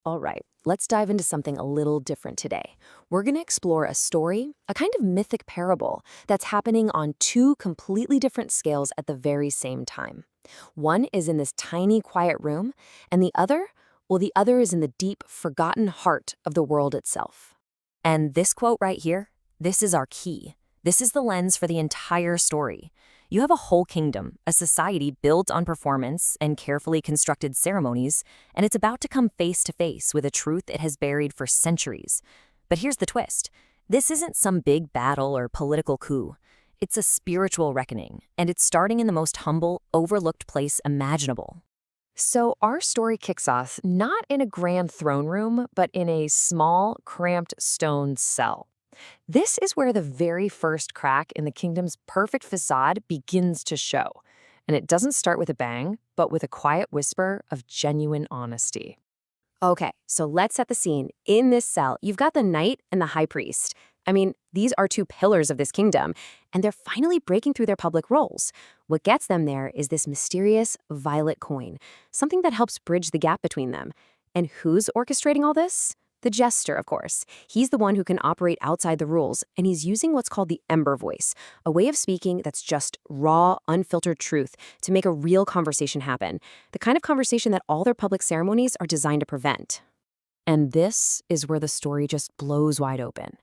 All right, let's dive into something a little different today. We're going to explore a story, a kind of mythic parable that's happening on two completely different scales at the very same time. One is in this tiny, quiet room, and the other is in the deep, forgotten heart of the world itself. And this quote right here, this is our key. This is the lens for the entire story. You have a whole kingdom, a society built on performance and carefully constructed ceremonies, and it's about to come face to face with a truth it has buried for centuries. But here's the twist. This isn't some big battle or political coup. It's a spiritual reckoning, and it's starting in the most humble, overlooked place imaginable. So our story kicks off not in a grand throne room, but in a small, cramped stone cell. This is where the very first crack in the kingdom's perfect facade begins to show. And it doesn't start with a bang, but with a quiet whisper of genuine honesty. Okay, so let's set the scene. In this cell, you've got the knight and the high priest. I mean, these are two pillars of this kingdom, and they're finally breaking through their public roles. What gets them there is this mysterious violet coin, something that helps bridge the gap between them. And who's orchestrating all this? The jester, of course. He's the one who can operate outside the rules, and he's using what's called the ember voice, a way of speaking that's just raw, unfiltered truth to make a real conversation happen, the kind of conversation that all their public ceremonies are designed to prevent. And this is where the story just blows wide open.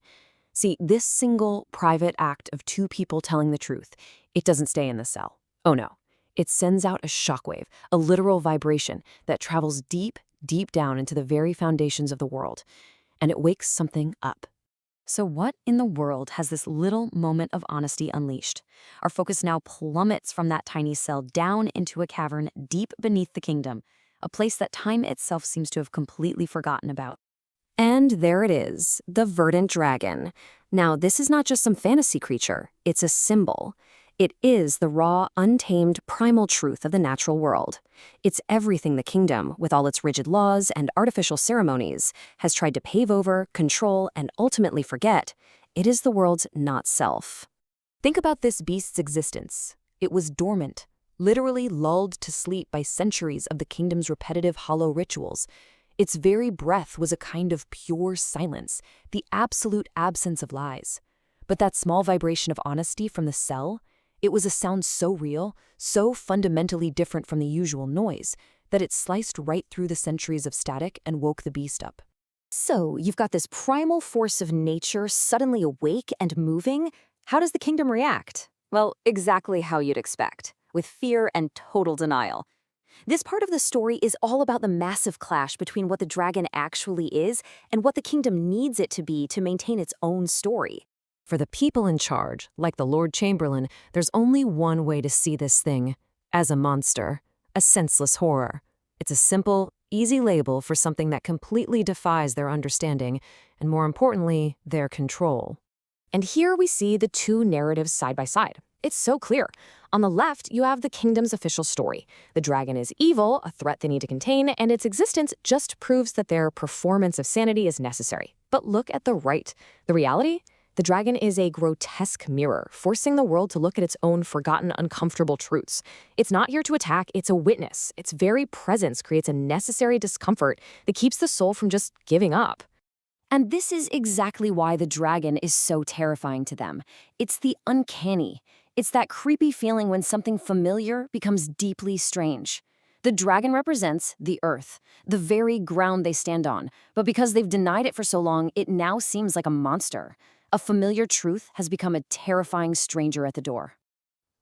See, this single, private act of two people telling the truth, it doesn't stay in the cell. Oh no. It sends out a shockwave, a literal vibration that travels deep down into the very foundations of the world, and it wakes something up. So what in the world has this little moment of honesty unleashed? Our focus now plummets from that tiny cell down into a cavern deep beneath the kingdom, a place that time itself seems to have completely forgotten about. And there it is, the Verdant dragon. Now, this is not just some fantasy creature, it's a symbol. It is the raw, untamed, primal truth of the natural world. It's everything the kingdom, with all its rigid laws and artificial ceremonies, has tried to pave over, control, and ultimately forget. It is the world's not-self. Think about this beast's existence. It was dormant, literally lulled to sleep by centuries of the kingdom's repetitive hollow rituals. Its very breath was a kind of pure silence, the absolute absence of lies. But that small vibration of honesty from the cell, it was a sound so real, so fundamentally different from the usual noise, that it sliced right through the centuries of static and woke the beast up. So, you've got this primal force of nature suddenly awake and moving. How does the kingdom react? Well, exactly how you'd expect, with fear and total denial. This part of the story is all about the massive clash between what the dragon actually is and what the kingdom needs it to be to maintain its own story. For the people in charge, like the Lord Chamberlain, there's only one way to see this thing: as a monster, a senseless horror. It's a simple, easy label for something that completely defies their understanding, and more importantly, their control. And here we see the two narratives side by side. It's so clear. On the left, you have the kingdom's official story. The dragon is evil, a threat they need to contain, and its existence just proves that their performance of sanity is necessary. But look at the right. The reality? The dragon is a grotesque mirror, forcing the world to look at its own forgotten, uncomfortable truths. It's not here to attack, it's a witness. Its very presence creates a necessary discomfort that keeps the soul from just giving up. And this is exactly why the dragon is so terrifying to them. It's the uncanny. It's that creepy feeling when something familiar becomes deeply strange. The dragon represents the earth, the very ground they stand on. But because they've denied it for so long, it now seems like a monster. A familiar truth has become a terrifying stranger at the door.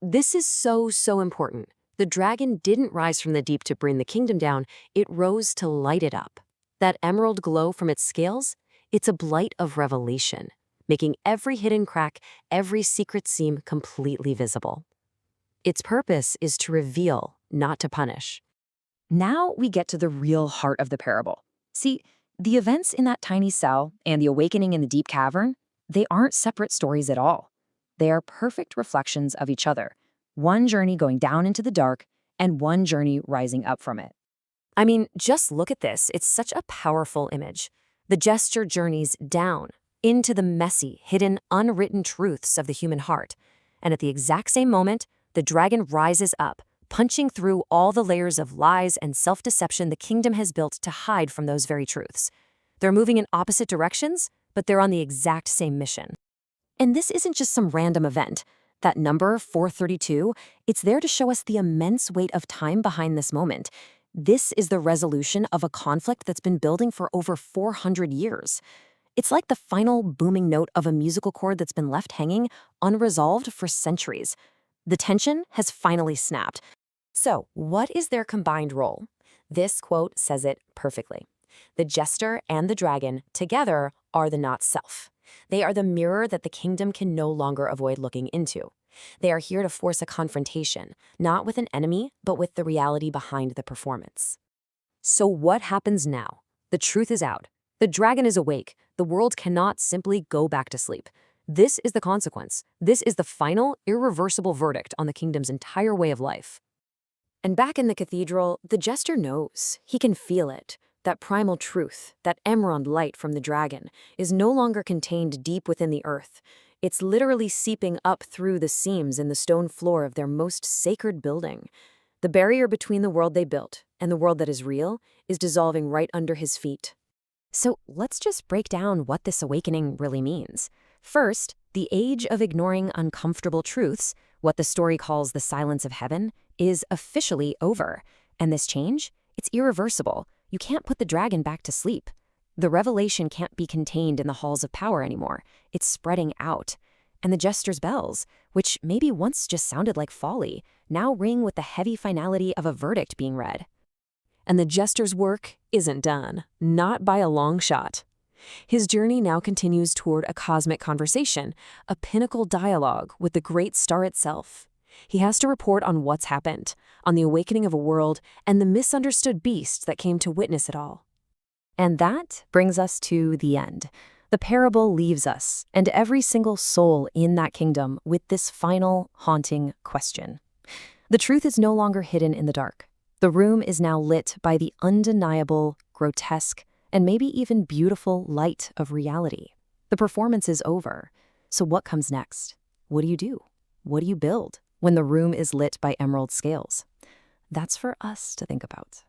This is so important. The dragon didn't rise from the deep to bring the kingdom down, it rose to light it up. That emerald glow from its scales? It's a blight of revelation, making every hidden crack, every secret seam completely visible. Its purpose is to reveal, not to punish. Now we get to the real heart of the parable. See, the events in that tiny cell and the awakening in the deep cavern, they aren't separate stories at all. They are perfect reflections of each other, one journey going down into the dark and one journey rising up from it. I mean, just look at this. It's such a powerful image. The gesture journeys down into the messy, hidden, unwritten truths of the human heart. And at the exact same moment, the dragon rises up, punching through all the layers of lies and self-deception the kingdom has built to hide from those very truths. They're moving in opposite directions, but they're on the exact same mission. And this isn't just some random event. That number, 432, it's there to show us the immense weight of time behind this moment. This is the resolution of a conflict that's been building for over 400 years. It's like the final booming note of a musical chord that's been left hanging, unresolved for centuries. The tension has finally snapped. So, what is their combined role? This quote says it perfectly. The jester and the dragon together are the not self. They are the mirror that the kingdom can no longer avoid looking into. They are here to force a confrontation, not with an enemy, but with the reality behind the performance. So what happens now? The truth is out. The dragon is awake. The world cannot simply go back to sleep. This is the consequence. This is the final, irreversible verdict on the kingdom's entire way of life. And back in the cathedral, the jester knows. He can feel it. That primal truth, that emerald light from the dragon, is no longer contained deep within the earth. It's literally seeping up through the seams in the stone floor of their most sacred building. The barrier between the world they built and the world that is real is dissolving right under his feet. So let's just break down what this awakening really means. First, the age of ignoring uncomfortable truths, what the story calls the silence of heaven, is officially over. And this change, it's irreversible. You can't put the dragon back to sleep. The revelation can't be contained in the halls of power anymore. It's spreading out. And the jester's bells, which maybe once just sounded like folly, now ring with the heavy finality of a verdict being read. And the jester's work isn't done, not by a long shot. His journey now continues toward a cosmic conversation, a pinnacle dialogue with the great star itself. He has to report on what's happened, on the awakening of a world and the misunderstood beast that came to witness it all. And that brings us to the end. The parable leaves us, and every single soul in that kingdom, with this final, haunting question. The truth is no longer hidden in the dark. The room is now lit by the undeniable, grotesque, and maybe even beautiful light of reality. The performance is over. So what comes next? What do you do? What do you build when the room is lit by emerald scales? That's for us to think about.